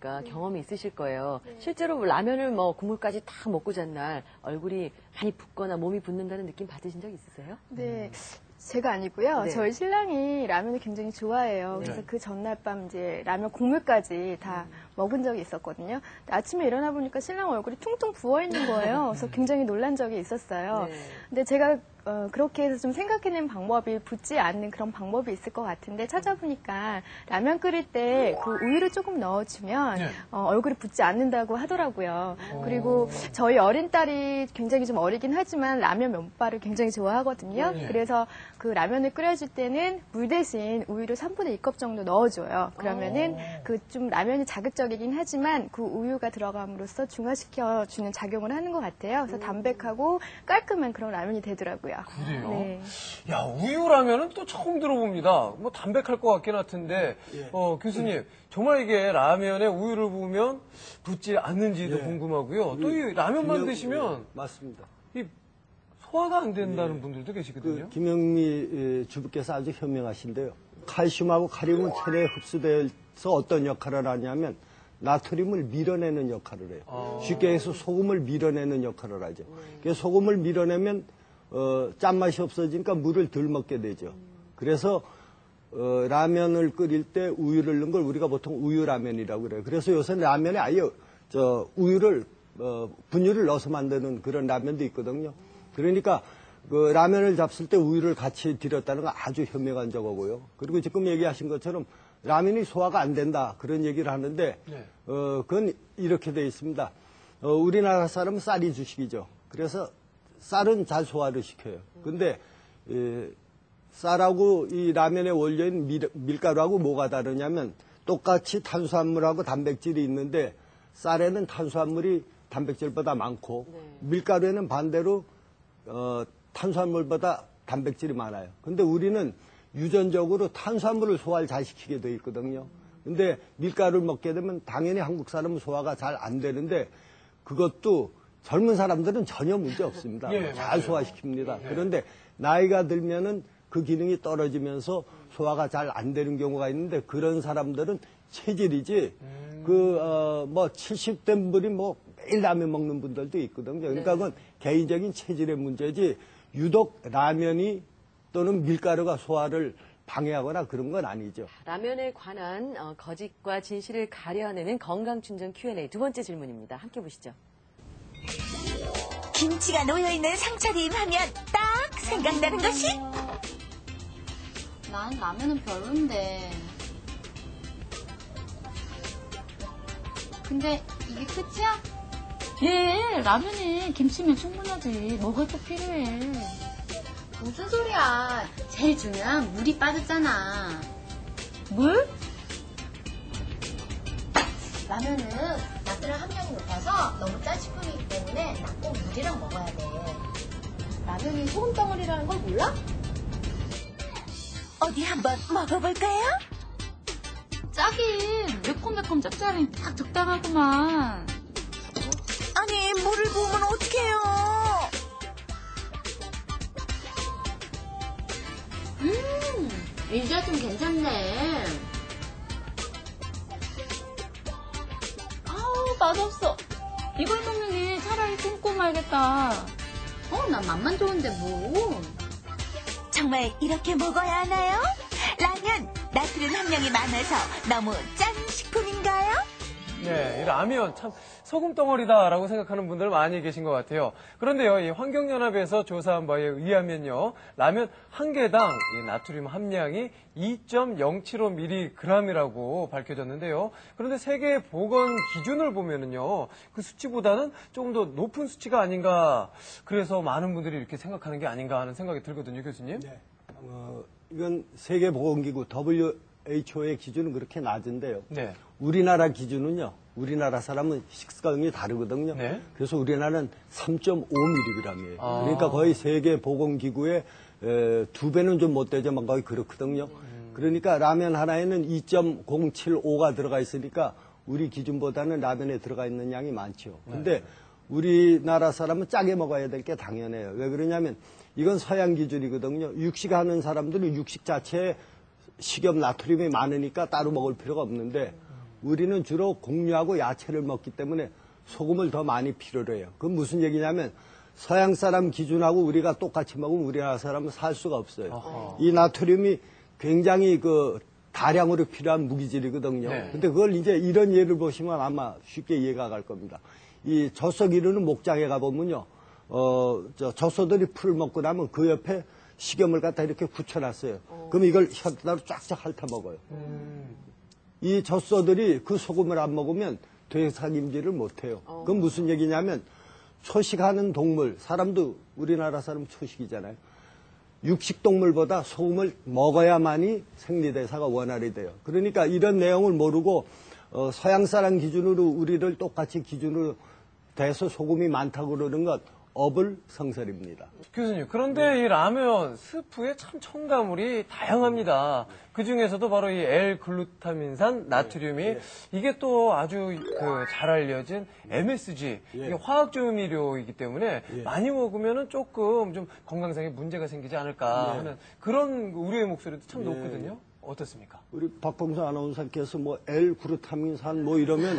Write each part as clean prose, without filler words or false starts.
보니까 경험이 있으실 거예요. 실제로 뭐 라면을 뭐 국물까지 다 먹고 잔 날 얼굴이 많이 붓거나 몸이 붓는다는 느낌 받으신 적 있으세요? 네. 제가 아니고요. 네. 저희 신랑이 라면을 굉장히 좋아해요. 네. 그래서 그 전날 밤 이제 라면 국물까지 다 먹은 적이 있었거든요. 근데 아침에 일어나 보니까 신랑 얼굴이 퉁퉁 부어 있는 거예요. 그래서 굉장히 놀란 적이 있었어요. 네. 근데 제가 그렇게 해서 좀 생각해낸 방법이 붓지 않는 그런 방법이 있을 것 같은데 찾아보니까 라면 끓일 때 그 우유를 조금 넣어주면 네. 얼굴이 붓지 않는다고 하더라고요. 그리고 저희 어린 딸이 굉장히 좀 어리긴 하지만 라면 면발을 굉장히 좋아하거든요. 네. 그래서 그 라면을 끓여줄 때는 물 대신 우유를 3분의 2컵 정도 넣어줘요. 그러면은 그 좀 라면이 자극적이긴 하지만 그 우유가 들어감으로써 중화시켜주는 작용을 하는 것 같아요. 그래서 담백하고 깔끔한 그런 라면이 되더라고요. 그래요? 네. 야, 우유라면은 또 처음 들어봅니다. 뭐 담백할 것 같긴 같은데, 교수님, 정말 이게 라면에 우유를 부으면 붓지 않는지도 예. 궁금하고요. 또 이 라면만 드시면 맞습니다. 이 소화가 안 된다는 분들도 계시거든요. 김영미 주부께서 아주 현명하신데요. 칼슘하고 카리움은 체내에 흡수돼서 어떤 역할을 하냐면 나트륨을 밀어내는 역할을 해요. 쉽게 해서 소금을 밀어내는 역할을 하죠. 그래서 소금을 밀어내면 짠맛이 없어지니까 물을 덜 먹게 되죠. 그래서 라면을 끓일 때 우유를 넣은 걸 우리가 보통 우유라면이라고 그래요. 그래서 요새 라면에 아예 우유를 분유를 넣어서 만드는 그런 라면도 있거든요. 그러니까 그 라면을 잡술 때 우유를 같이 들였다는 건 아주 현명한 저거고요. 그리고 지금 얘기하신 것처럼 라면이 소화가 안 된다 그런 얘기를 하는데 그건 이렇게 돼 있습니다. 우리나라 사람은 쌀이 주식이죠. 그래서 쌀은 잘 소화를 시켜요. 근데 쌀하고 이 라면에 올려있는 밀가루하고 뭐가 다르냐면 똑같이 탄수화물하고 단백질이 있는데 쌀에는 탄수화물이 단백질보다 많고 밀가루에는 반대로 탄수화물보다 단백질이 많아요. 근데 우리는 유전적으로 탄수화물을 소화를 잘 시키게 돼 있거든요. 근데 밀가루를 먹게 되면 당연히 한국 사람은 소화가 잘 안 되는데 그것도 젊은 사람들은 전혀 문제 없습니다. 잘 소화시킵니다. 그런데 나이가 들면은 그 기능이 떨어지면서 소화가 잘 안 되는 경우가 있는데 그런 사람들은 체질이지 뭐 70대 분이 뭐 매일 라면 먹는 분들도 있거든요. 그러니까 그건 개인적인 체질의 문제지 유독 라면이 또는 밀가루가 소화를 방해하거나 그런 건 아니죠. 라면에 관한 거짓과 진실을 가려내는 건강충전 Q&A 두 번째 질문입니다. 함께 보시죠. 김치가 놓여있는 상차림 하면 딱 생각나는 것이? 난 라면은 별론데. 근데 이게 끝이야? 예, 라면에 김치면 충분하지. 뭐가 또 필요해. 무슨 소리야. 제일 중요한 물이 빠졌잖아. 물? 라면은 나트륨 함량이 높아서 너무 짠 식품이기 때문에 나 꼭 물이랑 먹어야 돼. 라면이 소금 덩어리라는 걸 몰라? 어디 한번 먹어볼까요? 짜긴 매콤매콤 짭짤하니 딱 적당하구만. 아니, 물을 부으면 어떡해요? 이제 좀 괜찮네. 아우, 맛없어. 이걸 먹느니 차라리 끊고 말겠다. 난 맛만 좋은데 뭐. 정말 이렇게 먹어야 하나요? 라면, 나트륨 함량이 많아서 너무 짠 식품인가요? 네, 이 라면 참 소금 덩어리다라고 생각하는 분들 많이 계신 것 같아요. 그런데요, 이 환경연합에서 조사한 바에 의하면요, 라면 한 개당 이 나트륨 함량이 2.075mg이라고 밝혀졌는데요. 그런데 세계 보건 기준을 보면은요, 그 수치보다는 조금 더 높은 수치가 아닌가. 그래서 많은 분들이 이렇게 생각하는 게 아닌가 하는 생각이 들거든요, 교수님. 네. 이건 세계보건기구 WHO의 기준은 그렇게 낮은데요. 네. 우리나라 기준은요. 우리나라 사람은 식습관이 다르거든요. 네. 그래서 우리나라는 3.5mg이에요. 그러니까 거의 세계보건기구의 2배는 좀 못 되지만 거의 그렇거든요. 그러니까 라면 하나에는 2.075가 들어가 있으니까 우리 기준보다는 라면에 들어가 있는 양이 많죠. 근데 우리나라 사람은 짜게 먹어야 될 게 당연해요. 왜 그러냐면 이건 서양 기준이거든요. 육식하는 사람들은 육식 자체에 식염 나트륨이 많으니까 따로 먹을 필요가 없는데 우리는 주로 곡류하고 야채를 먹기 때문에 소금을 더 많이 필요로 해요. 그건 무슨 얘기냐면 서양 사람 기준하고 우리가 똑같이 먹으면 우리나라 사람은 살 수가 없어요. 어허. 이 나트륨이 굉장히 그 다량으로 필요한 무기질이거든요. 네. 근데 그걸 이제 이런 예를 보시면 아마 쉽게 이해가 갈 겁니다. 이 젖소 기르는 목장에 가보면요. 젖소들이 풀을 먹고 나면 그 옆에 식염을 갖다 이렇게 굳혀놨어요. 그럼 이걸 혀다로 쫙쫙 핥아 먹어요. 이 젖소들이 그 소금을 안 먹으면 되살림질을 못해요. 그건 무슨 얘기냐면 초식하는 동물, 사람도 우리나라 사람 초식이잖아요. 육식동물보다 소금을 먹어야만이 생리대사가 원활히 돼요. 그러니까 이런 내용을 모르고 서양 사람 기준으로 우리를 똑같이 기준으로 대서 소금이 많다고 그러는 것 어불성설입니다. 교수님, 그런데 이 라면 스프에 참 첨가물이 다양합니다. 그 중에서도 바로 이 L글루타민산 나트륨이 이게 또 아주 잘 알려진 MSG, 이게 화학 조미료이기 때문에 많이 먹으면은 조금 좀 건강상에 문제가 생기지 않을까 하는 그런 우려의 목소리도 참 높거든요. 어떻습니까? 우리 박봉선 아나운서께서 뭐 L글루타민산 뭐 이러면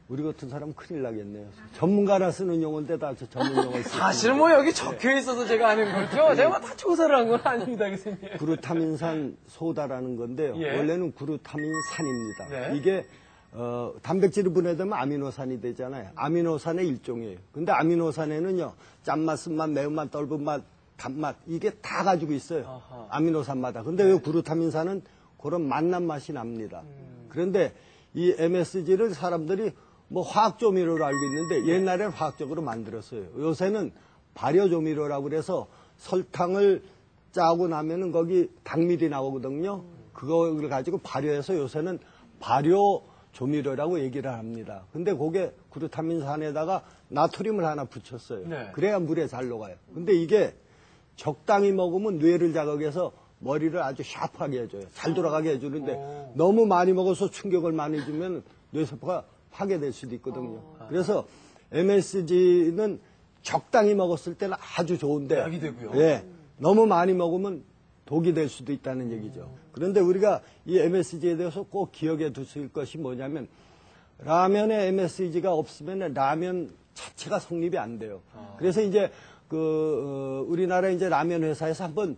우리 같은 사람은 큰일 나겠네요. 전문가나 쓰는 용어인데 다 전문 용어 쓰고. 사실 뭐 여기 적혀 있어서 제가 아는 거죠. 제가 다 조사를 한 건 아닙니다, 교수님. 그루타민산 소다라는 건데요. 예. 원래는 그루타민산입니다. 네. 이게 단백질을 분해되면 아미노산이 되잖아요. 아미노산의 일종이에요. 근데 아미노산에는요, 짠맛, 쓴맛, 매운맛, 떫은맛, 단맛 이게 다 가지고 있어요. 아하. 아미노산마다. 근데 이 그루타민산은 그런 맛난 맛이 납니다. 그런데 이 MSG를 사람들이 뭐 화학조미료로 알고 있는데 옛날에는 화학적으로 만들었어요. 요새는 발효조미료라고 그래서 설탕을 짜고 나면은 거기 당밀이 나오거든요. 그걸 가지고 발효해서 요새는 발효조미료라고 얘기를 합니다. 근데 그게 그루타민산에다가 나트륨을 하나 붙였어요. 네. 그래야 물에 잘 녹아요. 근데 이게 적당히 먹으면 뇌를 자극해서 머리를 아주 샤프하게 해줘요. 잘 돌아가게 해주는데 너무 많이 먹어서 충격을 많이 주면 뇌세포가 파괴될 수도 있거든요. 그래서 MSG는 적당히 먹었을 때는 아주 좋은데 약이 되고요. 예, 너무 많이 먹으면 독이 될 수도 있다는 얘기죠. 그런데 우리가 이 MSG에 대해서 꼭 기억해 두실 것이 뭐냐면 라면에 MSG가 없으면 라면 자체가 성립이 안 돼요. 그래서 이제 우리나라 이제 라면 회사에서 한번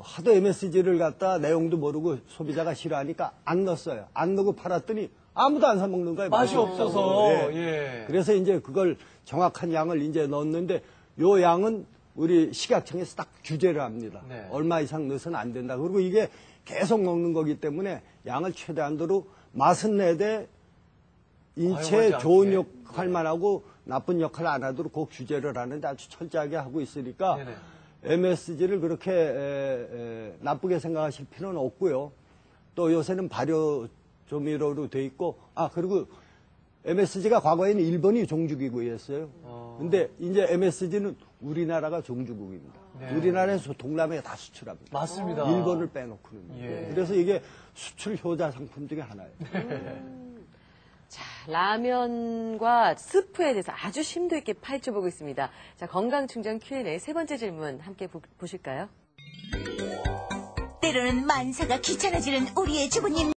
하도 MSG를 갖다 내용도 모르고 소비자가 싫어하니까 안 넣었어요. 안 넣고 팔았더니 아무도 안 사 먹는 거예요. 맛이 없어서. 예. 예. 그래서 이제 그걸 정확한 양을 이제 넣었는데 요 양은 우리 식약청에서 딱 규제를 합니다. 네. 얼마 이상 넣어서는 안 된다. 그리고 이게 계속 먹는 거기 때문에 양을 최대한도로 맛은 내되 인체에 사용하지 좋은 않게. 역할만 하고 나쁜 역할을 안 하도록 그 규제를 하는데 아주 철저하게 하고 있으니까 네네. MSG를 그렇게 나쁘게 생각하실 필요는 없고요. 또 요새는 발효조미료로 돼 있고 그리고 MSG가 과거에는 일본이 종주국이었어요. 근데 이제 MSG는 우리나라가 종주국입니다. 네. 우리나라에서 동남아에 다 수출합니다. 맞습니다. 일본을 빼놓고는. 예. 그래서 이게 수출 효자 상품 중에 하나예요. 자, 라면과 스프에 대해서 아주 심도 있게 파헤쳐보고 있습니다. 자, 건강충전 Q&A 세 번째 질문 함께 보실까요? 때로는 만사가 귀찮아지는 우리의 주부님.